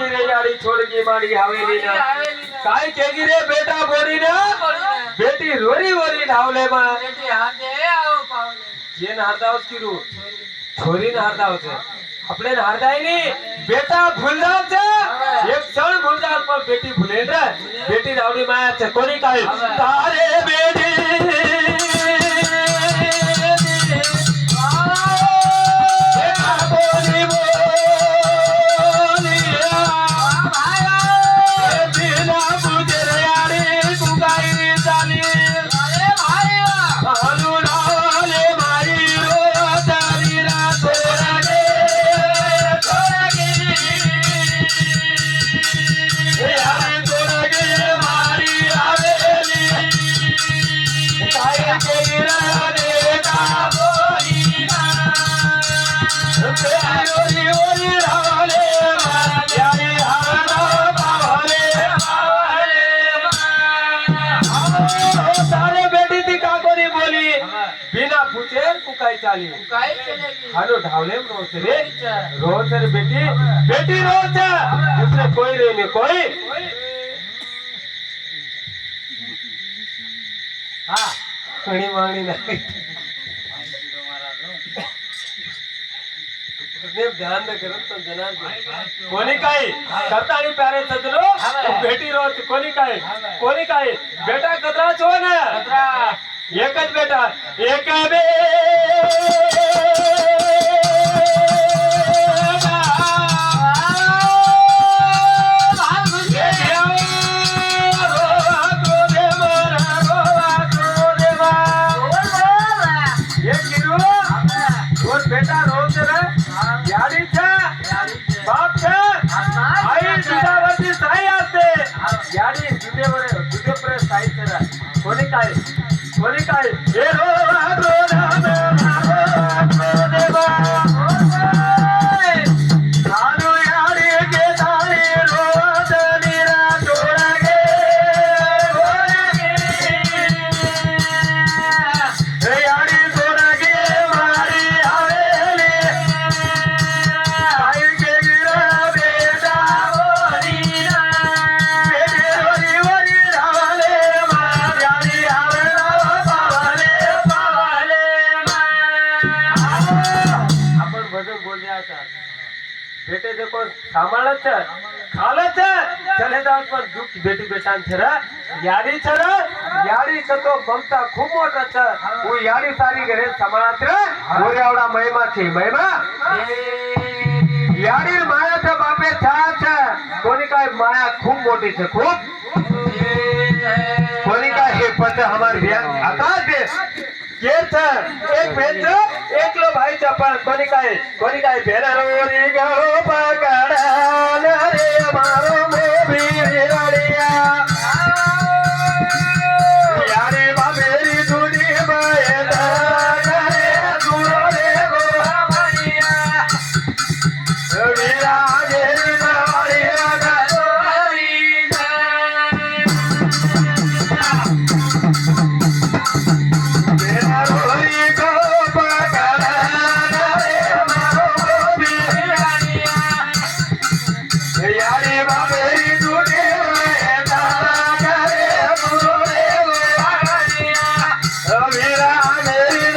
छोड़गी रे यारी छोड़गी मारी हवेली ना काय केगी रे बेटा बोरी ना बेटी रोरी वोरी ढावले मा बेटी हाथे आओ पावले जे हारदावस की रू छोरी ने हारदावस अपने हारदाय नहीं बेटा भूल जाओ छे एक क्षण भूल जाओ पर बेटी भूले रे बेटी रावड़ी माया छे कोनी काय तारे बेटी बिना पूछे कुकाई चाली कुकाई चलेगी हालो ढावले रोज रे रोज रे बेटी बेटी रोज दूसरे कोई रे नहीं कोई हाँ कणी मांगनी नहीं ध्यान दे करो तो जनाब कोनी काई करता नहीं प्यारे सजनो बेटी रोज कोनी काई बेटा कतरा छो ने कतरा एक ज बेटा एक बे बेटा रोज रे यारी छे बाप छे आई जुदावती साई आते यारी जुदे पर साई छे कोनी काय ए रो देवा सारू यारी के तारी रोज नीरा छोड़गे यारी छोड़गे मारी हवेली आई के गिरा बेटा बोरी ना बेटी वरी ढावले मार यारी बेटे देखो सांभाळत छे खालत छे चले जात पर दुख बेटी बेचान छे रे यारी छे रे यारी कतो ममता खूब मोटा छे वो यारी सारी घरे सांभाळत रे ओरे आवडा महिमा छे महिमा यारी माया छे बापे छा छे कोनी काय माया खूब मोटी छे खूब कोनी काय हे पत हमार ध्यान आकाश दे के छे एक बेन छे एकलो भाई छे पण कोनी काय भेरा रोरी गळो पकड़ा रे मारो मोबी रड़िया यारे बाबेरी दुनी बयदा करे गुरो रे गो हमारिया वीरा गेरी बड़िया गलोरी भेरा रोरी गळो पकड़ा यारी बाबेरी दुनी बयदा करे गुरो रे गो हमारिया वीरा गेरी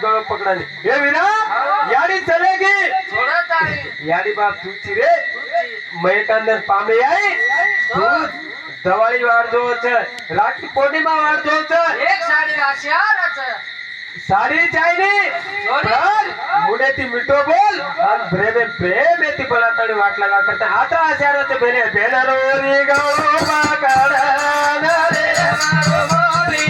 गळो पकड़ाने ये वीरा यारी चलेगी छोड़ा तारी यारी बाप तुची रे मैं कंदर पामे आई तू दवाली वार जो छे राखी पूर्णिमा वार जो छे एक साड़ी राशियार छे साड़ी चाहिए पर मुडेती मिठो बोल और प्रेम प्रेमेती बलातानी वाट लगा करते हाथ आशार छे बेने बेनरो री गळो पकड़ा रे मारो मोरी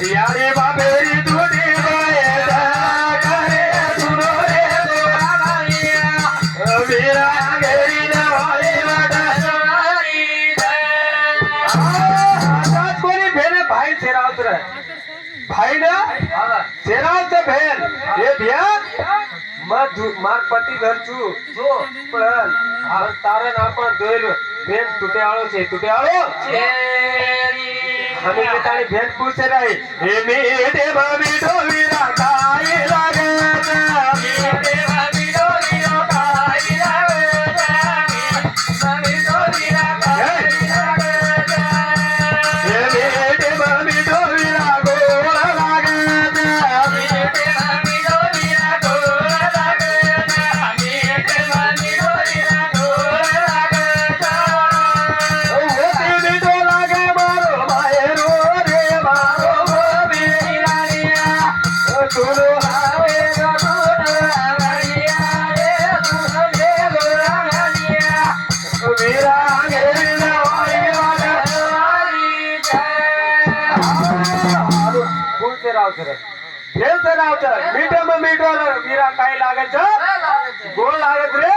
यारी बाबेरी दुनी बयदा करे गुरो रे गो हमारिया वीरा गेरी नवाली वडारी आजाद कोनी भेने भाई सेरावत रे भाई ना सेरावत भेन ये ध्यान मार पति घर छू जो पण तारण आपण दोयल भेन तुटेआळो छे तुटेआळो चेरी हमें तारी भेन पूछे रही हे मीठे मीठो वीरा काय तुलो आवे वीरा गेली कोणते राव सर खेळते राव सर मीठं मग मीठं वीरा काय लागायचं गोल लागत रे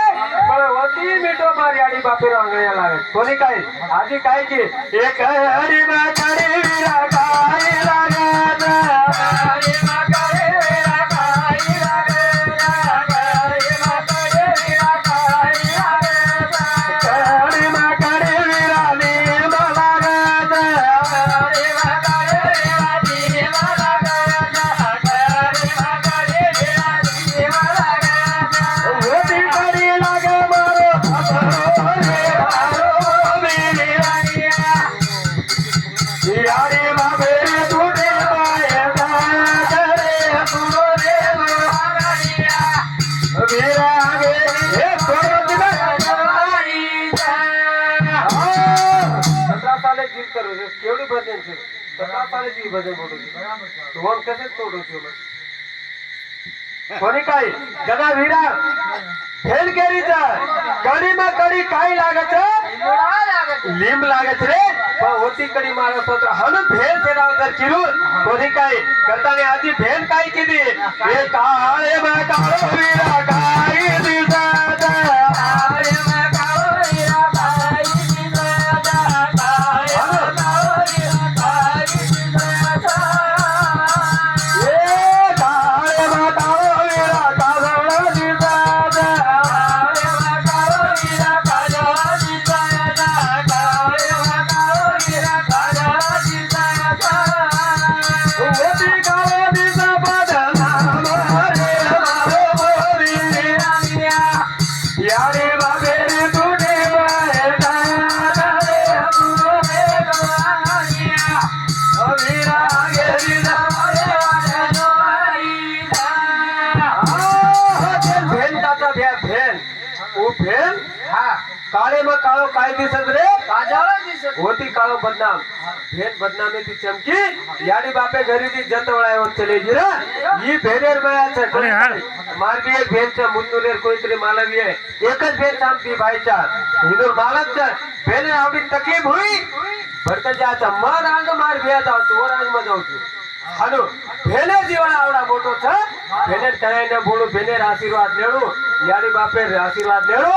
पण वरती मीठो मारी आडी बापी रांगण्या लागत कोणी काय आधी काय की एक हरी माकडे वीरा काय लागत हरी माकडे वीरा काय लागत हरी माकडे वीरा काय लागत हरी माकडे वीरा नीम लागत हरी माकडे वीरा नीम लागत हरी माकडे वीरा नीम लागत होती कडी लागे मारो रे मारो वीरानिया यारी मागेरी तुझे पाय करे तुलो रे वीरानिया वीरा गे हे कोण दिला 17 साले जीव करू केवढी भजन છે 17 साले जीव भजन बोलू तू वन कसे तोडू છું कोणी काय गदा वीरा फेल केरीचा कडी कडी काय लागत लिंब लागत रे पण होती कडी मारत होत हनु भेल से राव तर किरून कोणी काय करताने आधी भेल काय केली हे काळे मा काळो वीरा काय दिसत काळे मा काळो वीरा काय दिसत काळे मा काळो वीरा काय दिसत हे काळे मा काळो वीरा काळो दिसत काळे मा काळो वीरा काळो दिसत काळे मा काळो वीरा काळो दिसत होती काळो दिस बदना रे मारो वीरानिया यारे बाबेरी तुझे बायता रे तुलो रे वीरानिया वीरा गेली जामारे वाजनो भेल जाता भेल ओ भेल हा काळे मग काळो काय दिसत रे होती काळो बदनाम भेल बदनामे ती चमकी याडी बापे घरी ती जतवळाय होत चले जी रे ही भेलेर मयाचं मार्गी एक भेलच्या मुंदुलेर कोणतरी मालवी आहे एकच भेल थांबती बायच्या हिंदूर मालक भेले आवडी तकलीफ हुई भरतजाचा मन अंग मार भे जाव तू वर अंग जाऊ तू हालो भेले जीवन आवडा मोटो छ भेले कરાઈને બોલું भेने आशीर्वाद લેડો याडी बापे आशीर्वाद लेडो